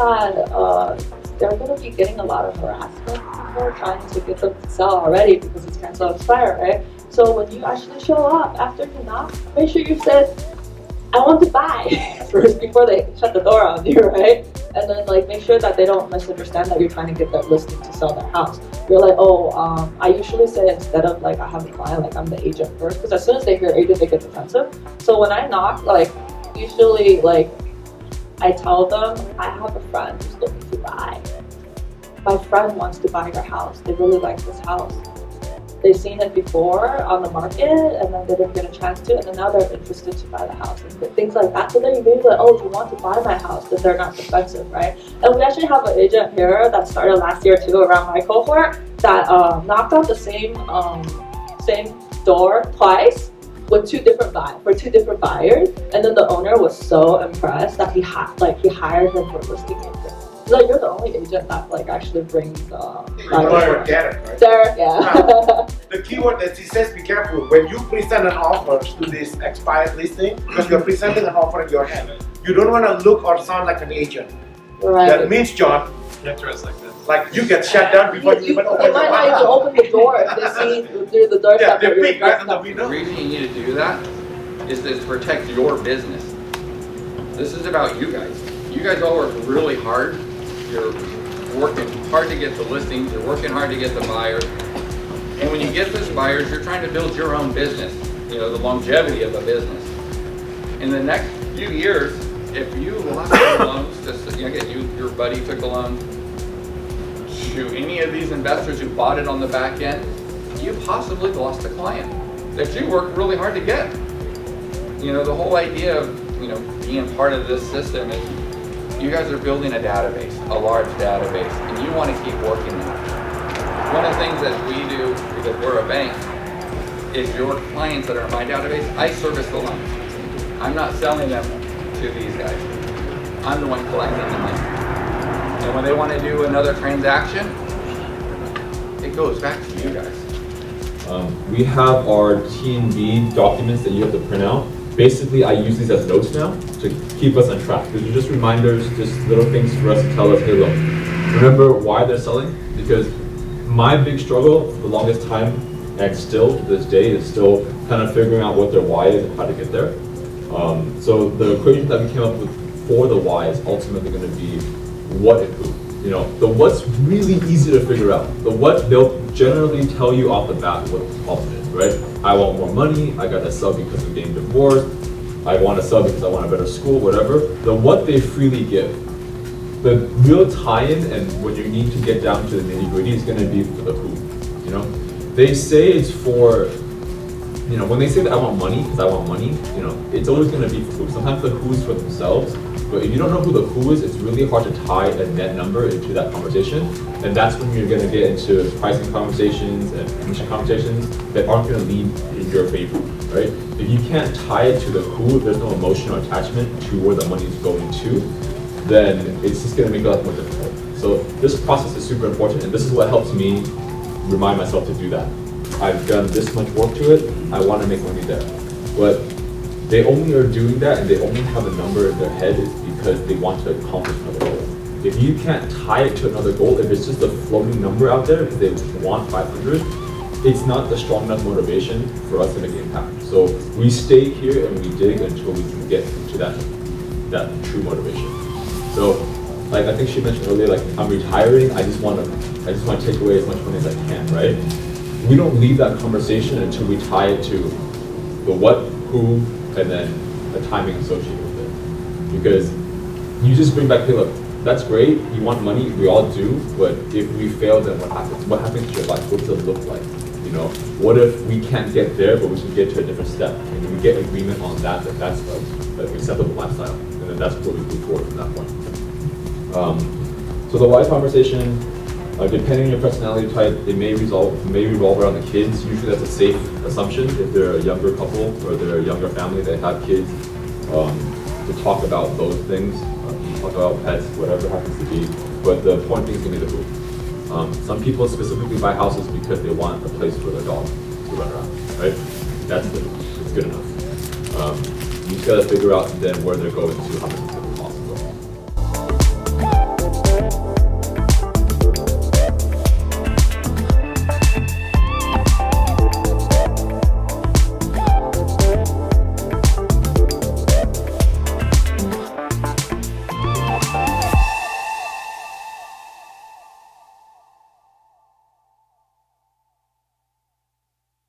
that they're going to be getting a lot of harassment. People are trying to get them to sell already because it's cancel expire, right? So when you actually show up after you knock, make sure you said, I want to buy first before they shut the door on you, right? And then like make sure that they don't misunderstand that you're trying to get their listing to sell their house. You're like, I usually say instead of like I have a client, like I'm the agent first, because as soon as they hear agent, they get defensive. So when I knock, like usually like I tell them I have a friend who's looking to buy. My friend wants to buy your house. They really like this house. They've seen it before on the market and then they didn't get a chance to, and then now they're interested to buy the house and things like that. So then you maybe like, oh, do you want to buy my house? Then they're not defensive, right? And we actually have an agent here that started last year too around my cohort that knocked out the same door twice with two different buyers, and then the owner was so impressed that he hired him for listing agent. Like you're the only agent that like actually brings right? There, yeah. The keyword that he says, be careful when you present an offer to this expired listing, because you're presenting an offer in your hand. You don't want to look or sound like an agent. Right. That means, John, Get dressed like this. like you get shut down before you even open They the might not even open the door if they see through the door. Yeah, they're big right in the window. The reason you need to do that is to protect your business. This is about you guys. You guys all work really hard. You're working hard to get the listings. You're working hard to get the buyers. And when you get those buyers, you're trying to build your own business. You know, the longevity of a business. In the next few years, if you lost the loans, just your buddy took a loan to any of these investors who bought it on the back end, you possibly lost a client that you worked really hard to get. You know, the whole idea of, you know, being part of this system is you guys are building a database, a large database, and you want to keep working that. One of the things that we do, because we're a bank, is your clients that are in my database, I service the loans. I'm not selling them to these guys. I'm the one collecting the money. And when they want to do another transaction, it goes back to you guys. We have our T&B documents that you have to print out. Basically, I use these as notes now to keep us on track. These are just reminders, just little things for us to tell us, hey look, remember why they're selling? Because my big struggle for the longest time, and still to this day, is still kind of figuring out what their why is and how to get there. So the equation that we came up with for the why is ultimately going to be what if who. You know, the what's really easy to figure out. The what, they'll generally tell you off the bat what the problem is, right? I want more money, I got to sell because I'm getting divorced, I want to sell because I want a better school, whatever. The what they freely give. The real tie-in and when you need to get down to the nitty-gritty is going to be for the who, you know? They say it's for, you know, when they say that I want money because I want money, you know, it's always going to be for who. Sometimes the who is for themselves. But if you don't know who the who is, it's really hard to tie a net number into that conversation. And that's when you're going to get into pricing conversations and commission conversations that aren't going to lead in your favor, right? If you can't tie it to the who, if there's no emotional attachment to where the money is going to, then it's just going to make it a lot more difficult. So this process is super important, and this is what helps me remind myself to do that. I've done this much work to it, I want to make money there. But they only are doing that and they only have a number in their head is because they want to accomplish another goal. If you can't tie it to another goal, if it's just a floating number out there because they want 500, it's not a strong enough motivation for us to make an impact. So we stay here and we dig until we can get to that true motivation. So like I think she mentioned earlier, like I'm retiring, I just want to take away as much money as I can, right? We don't leave that conversation until we tie it to the what, who, and then the timing associated with it. Because you just bring back, hey look, that's great, you want money, we all do, but if we fail, then what happens? What happens to your life? What does it look like? You know, what if we can't get there, but we can get to a different step? And we get agreement on that that's an acceptable lifestyle. And then that's what we move forward from that point. So the why conversation, depending on your personality type, it may revolve around the kids. Usually that's a safe assumption if they're a younger couple or they're a younger family that have kids, to talk about those things, talk about pets, whatever it happens to be. But the point is going to be the who. Some people specifically buy houses because they want a place for their dog to run around, right? It's good enough. You just got to figure out then where they're going to, how much